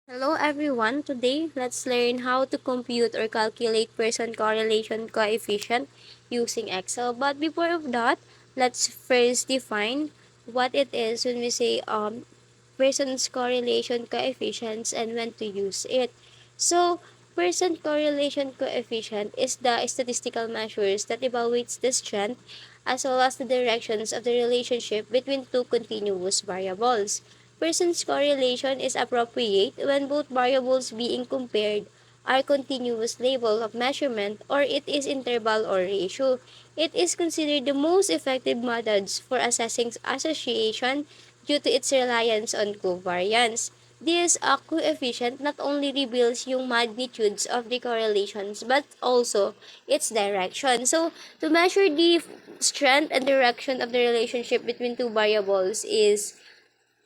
Hello everyone. Today, let's learn how to compute or calculate Pearson correlation coefficient using Excel. But before of that, let's first define what it is when we say Pearson's correlation coefficients and when to use it. So, Pearson correlation coefficient is the statistical measures that evaluates the strength as well as the directions of the relationship between two continuous variables. Pearson's correlation is appropriate when both variables being compared are continuous level of measurement or it is interval or ratio. It is considered the most effective methods for assessing association due to its reliance on covariance. This coefficient not only reveals yung magnitudes of the correlations but also its direction. So, to measure the strength and direction of the relationship between two variables is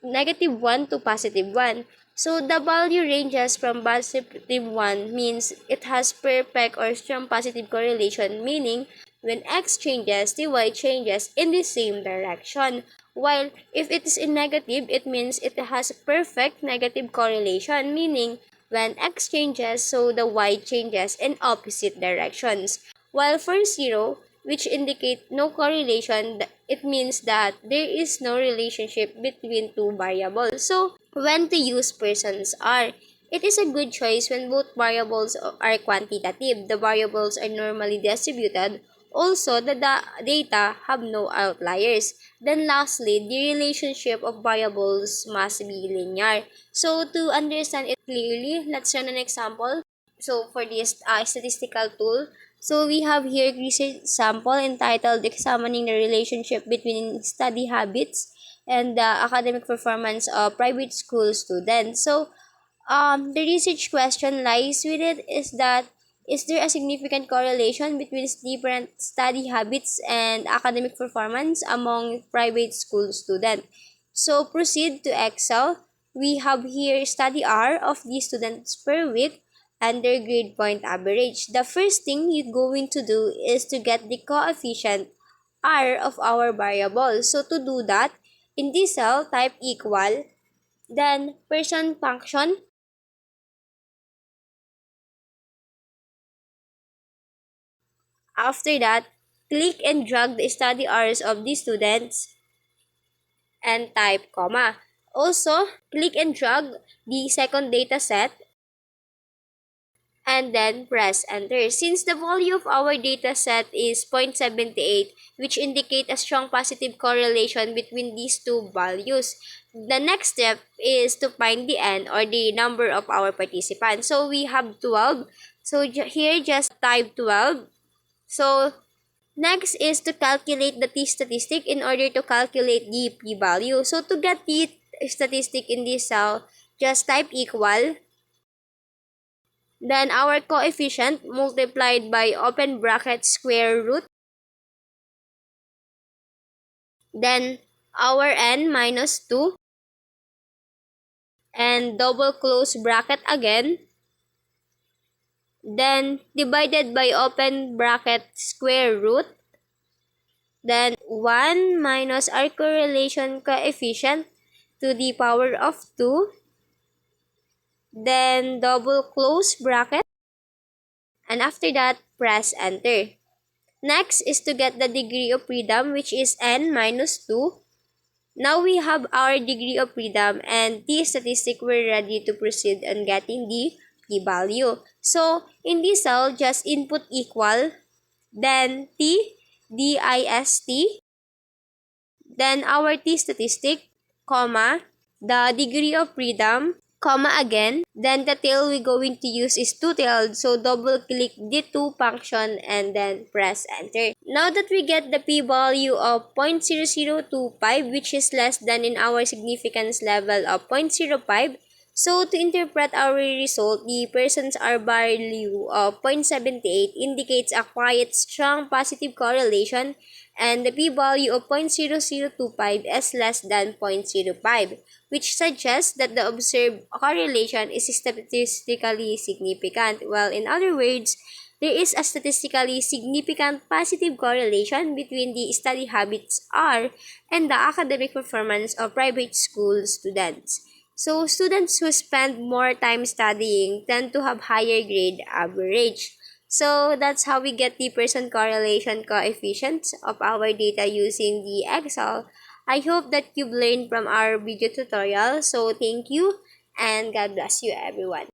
-1 to +1. So the value ranges from +1 means it has perfect or strong positive correlation, meaning when x changes, the y changes in the same direction. While if it is in negative, it means it has perfect negative correlation, meaning when x changes, so the y changes in opposite directions. While for 0, which indicate no correlation, it means that there is no relationship between two variables. So, when to use Pearson's R? It is a good choice when both variables are quantitative. The variables are normally distributed. Also, the data have no outliers. Then lastly, the relationship of variables must be linear. So, to understand it clearly, let's run an example. So, for this statistical tool, so we have here research sample entitled Examining the Relationship Between Study Habits and the Academic Performance of Private School Students. So the research question lies with it is that is there a significant correlation between different study habits and academic performance among private school students? So proceed to Excel. We have here study hour of the students per week and their grade point average. The first thing you're going to do is to get the coefficient R of our variable. So to do that, in this cell, type equal, then Pearson function. After that, click and drag the study hours of the students and type comma. Also, click and drag the second data set and then press enter. Since the value of our data set is 0.78, which indicate a strong positive correlation between these two values, the next step is to find the n or the number of our participants. So we have 12. So here just type 12. So next is to calculate the t-statistic in order to calculate the p-value. So to get the statistic in this cell, just type equal, then our coefficient multiplied by open bracket square root, then our n minus 2, and double close bracket again, then divided by open bracket square root, then 1 minus our correlation coefficient to the power of 2, then double close bracket, and after that, press enter. Next is to get the degree of freedom, which is n minus 2. Now we have our degree of freedom and the statistic we're ready to proceed on getting the p-value. So, in this cell, just input equal, then t, dist, then our t-statistic, comma, the degree of freedom, comma again, then the tail we're going to use is two-tailed, so double-click the two function and then press enter. Now that we get the p-value of 0.0025, which is less than in our significance level of 0.05, so to interpret our result, the Pearson's R value of 0.78 indicates a quite strong positive correlation and the p-value of 0.0025 is less than 0.05, which suggests that the observed correlation is statistically significant. Well, in other words, there is a statistically significant positive correlation between the study habits R and the academic performance of private school students. So students who spend more time studying tend to have higher grade average. So that's how we get the Pearson correlation coefficients of our data using the Excel. I hope that you've learned from our video tutorial. So thank you and God bless you everyone.